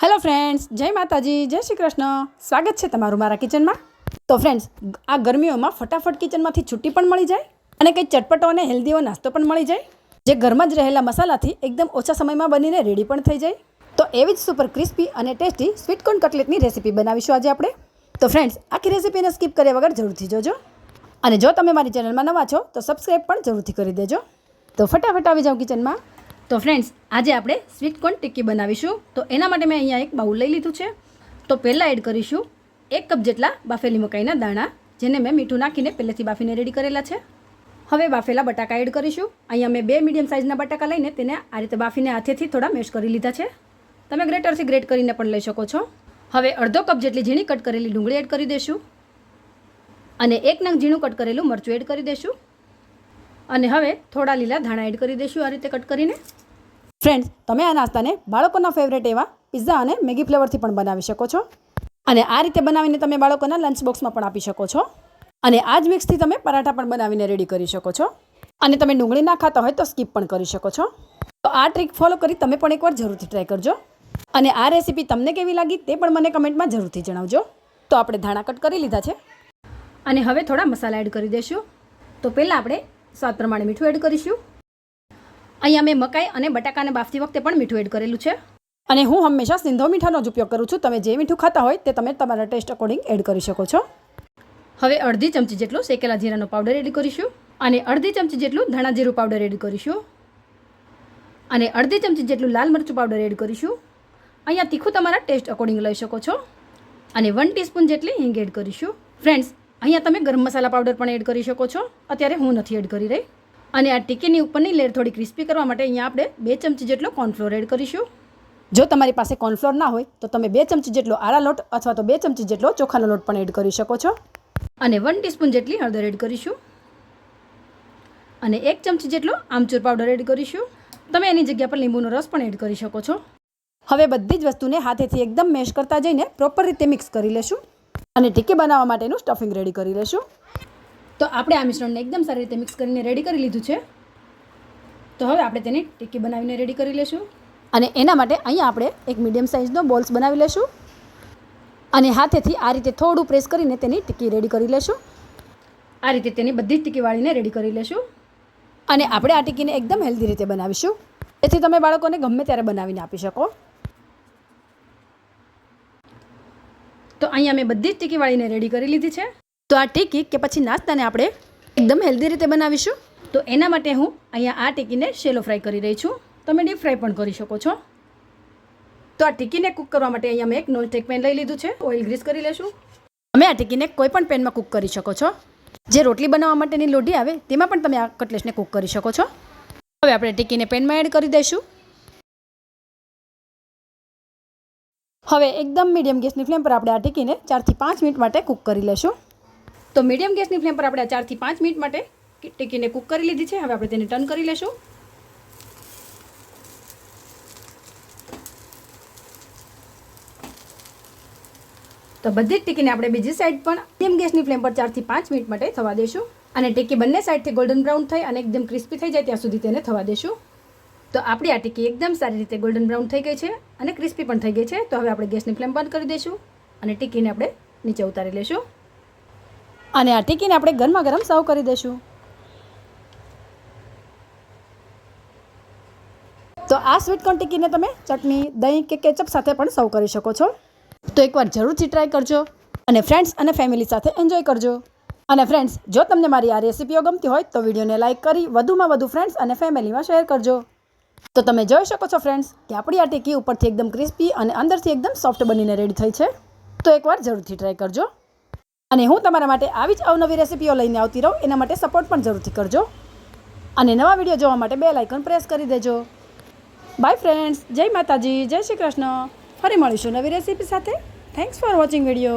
Hello friends, जय माताजी, जय श्री कृष्ण। स्वागत है तमारू मारा किचन में। तो फ्रेंड्स, आ गर्मीओं में फटाफट किचन में छुट्टी पण मळी जाए अने कई चटपटो अने हेल्दीओ नास्तो पण मळी जाए, जे घरमां ज रहेला मसालाथी एकदम ओछा समय में बनीने रेडी पण थई जाए। तो एवी ज सुपर क्रिस्पी अने टेस्टी स्वीट कॉर्न कटलेटनी रेसिपी बनावीशुं आज आपणे। तो फ्रेंड्स, आखी रेसिपीने स्कीप कर्या वगर जरूरथी जोजो अने जो तमे मारी चेनल में नवा छो तो सब्सक्राइब पण जरूरथी करी देजो। तो फटाफट आवी जाओ किचन में। तो फ्रेंड्स, आज आप स्वीट कॉर्न टिक्की बनावीशुं। तो एना माटे मैं अहींया एक बाउल लई लीधुं छे। तो पहला एड करीशुं 1 कप जेटला बाफेली मकाईना दाणा, जेने मैं मीठुं नाखीने पहेलेथी बाफीने रेडी करेला छे। हवे बाफेला बटाका एड करीशुं। अहींया मैं 2 मीडियम साइजना बटाका लईने तेने आ रीते बाफीने हाथेथी थोड़ा मेश करी लीधा छे। तमे ग्रेटरथी ग्रेट करीने पण लई शको छो। हवे अर्धो कप जेटली झीणी कट करेली डુંગળી एड करी देशुं अने 1 नंग झीणुं कट करेलुं मरचुं एड करी देशुं अने हवे थोड़ा लीला धाणा एड करी देशुं आ रीते कट करीने। फ्रेंड्स, तमे आ नास्ताने बाळकोना फेवरेट एवा पिज़्ज़ा अने मेगी फ्लेवरथी पण बनावी शको छो अने आ रीते बनावीने तमे बाळकोना लंच बॉक्समां पण आपी शको छो अने आ ज मिक्सथी तमे पराठा पण बनावीने रेडी करी शको छो अने तमे डુંગળી ना खाता होय तो स्कीप पण करी शको छो। तो आ ट्रीक फॉलो करी तमे पण एकवार जरूरथी ट्राय करजो अने आ रेसिपी तमने केवी लागी ते पण मने कमेंटमां जरूरथी जणावजो। तो आपणे धाणा कट करी लीधा छे अने हवे थोड़ा मसाला एड करी देशुं। तो पहेला आपणे स्वाद प्रमाणे मीठुं एड करीशुं। अहींया मैं मकाई अने बटाकाने बाफती वखते पण मीठुं एड करेलुं छे अने हूँ हमेशा सिंधो मीठानो ज उपयोग करूँ छुं। तमे जे मीठुं खाता होय ते तमे तमारा टेस्ट अकोर्डिंग एड करी शको छो। हवे अर्धी चमची जेटलो शेकेला जीरानो पाउडर एड करीशुं अने अर्धी चमची जेटલું धाणा जीરું पाउडर एड करीशुं अने अर्धी चमची जेटલું लाल मरचું पाउडर एड करीशुं। अहींया तीखું तमारा टेस्ट अकोर्डिंग लई शको छो अने 1 टीस्पून जेटली हींग एड करीशुं। फ्रेंड्स, अहींया तमे गरम मसाला पाउडर पण एड करी शको छो। अत्यारे हूँ नथी एड करी रही अने आ टिक्कीनी उपरनी लेयर थोड़ी क्रिस्पी करवा माटे अहींया आपणे 2 चमची जेटलो कॉर्नफ्लोर एड करीशुं। जो तमारी पासे कॉर्नफ्लोर ना होय तो तमे 2 चमची जेटलो आरा लोट अथवा तो 2 चमची जेटलो चोखानो लोट पण एड करी शको छो अने 1 टीस्पून जेटली हळदर एड करीशुं अने 1 चमची जेटलो आमचूर पाउडर एड करीशुं। तमे एनी जग्या पर લીંબુનો रस पण एड करी शको छो। हवे बधी ज वस्तुने हाथेथी एकदम मेश करता जईने प्रोपर रीते मिक्स करी लेशुं अने टिक्की बनाववा माटेनुं स्टफिंग रेडी करी लेशुं। तो आपणे आ मिश्रणने एकदम सारी रीते मिक्स करीने रेडी करी लीधुं छे। तो हवे आपणे तेनी टिक्की बनावीने रेडी करी लेशुं अने एना माटे अहींया आपणे एक मीडियम साइजनो बोल्स बनावी लेशुं अने हाथेथी आ रीते थोडुं प्रेस करीने तेनी टिक्की रेडी करी लेशुं। आ रीते तेनी बधी टिक्की वाळीने रेडी करी लेशुं अने आपणे आ टिक्कीने एकदम हेल्दी रीते बनावीशुं, जेथी तमे बाळकोने गमे त्यारे बनावीने आपी शको। तो अहींया मैं बधी ज टिक्की वाळीने रेडी करी लीधी छे। तो आ टिक्की के पछी नाસ્તાને આપણે एकदम हेल्दी रीते बनावीशुं। तो एना माटे हूँ अहींया आ टिक्कीने शेलो फ्राय करी रही छूँ। तमे डीप फ्राय पण करी शको छो। तो आ टिक्कीने कूक करवा माटे अहींया मैं एक नॉन स्टिक पेन लई लीधुं छे। ऑइल ग्रीस करी लेशुं। तमे आ टिक्कीने कोई पण पेन में कूक करी शको छो। जे रोटली बनाववा माटेनी लोढी आवे तेमां पण तमे आ कटलेट्सने कूक करी शको छो। हवे आपणे टिक्कीने पेन में एड करी दईशुं। हवे एकदम मीडियम गैसनी फ्लेम पर आपणे आ टिक्कीने 4 થી 5 मिनिट माटे कूक करी लेशुं। तो मीडियम गैसनी फ्लेम पर आपणे 4 થી 5 मिनिट माटे टिक्कीने कूक करी लीधी छे। हवे आपणे तेने टर्न करी लेशुं। तो बधी टिक्कीने आपणे बीजी साइड पण मीडियम गैसनी फ्लेम पर 4 થી 5 मिनिट माटे थवा देशुं अने टिक्की बंने साइडथी गोल्डन ब्राउन थई अने एकदम क्रिस्पी थई जाय त्यां सुधी तेने थवा देशुं। तो आपणी आ टिक्की एकदम सारी रीते गोल्डन ब्राउन थई गई छे अने क्रिस्पी पण थई गई छे। तो हवे आपणे गैसनी फ्लेम बंध करी देशुं अने टिक्कीने आपणे नीचे उतारी लेशुं अने आ टिक्कीने आपणे गरमा गरम सर्व करी देशुं। तो आ स्वीट कॉर्न टिक्कीने तमे चटनी, दही के केचप साथे पण सर्व करी शको छो। तो एकवार जरूरथी ट्राय करजो अने फ्रेंड्स अने फैमिली साथे एन्जॉय करजो। अने फ्रेंड्स, जो तमने मारी आ रेसिपीओ गमती होय तो विडियोने लाइक करी वधुमां वधु फ्रेंड्स अने फैमिलीमां शेर करजो। तो तमे जोई शको छो फ्रेंड्स कि आपणी आ टिक्की उपरथी एकदम क्रिस्पी अने अंदरथी एकदम सॉफ्ट बनीने रेडी थई छे। तो एकवार जरूरथी ट्राय करजो अने हूँ तमारा माटे आवी ज अवनवी रेसिपीओ लईने आवती रहूं एना माटे सपोर्ट पण जरूरथी करजो अने नवा विडियो जोवा माटे बेल आइकन प्रेस करी देजो। बाय फ्रेंड्स, जय माताजी, जय श्री कृष्ण। फरी मळीशुं नवी रेसिपी साथे। Thanks for watching video.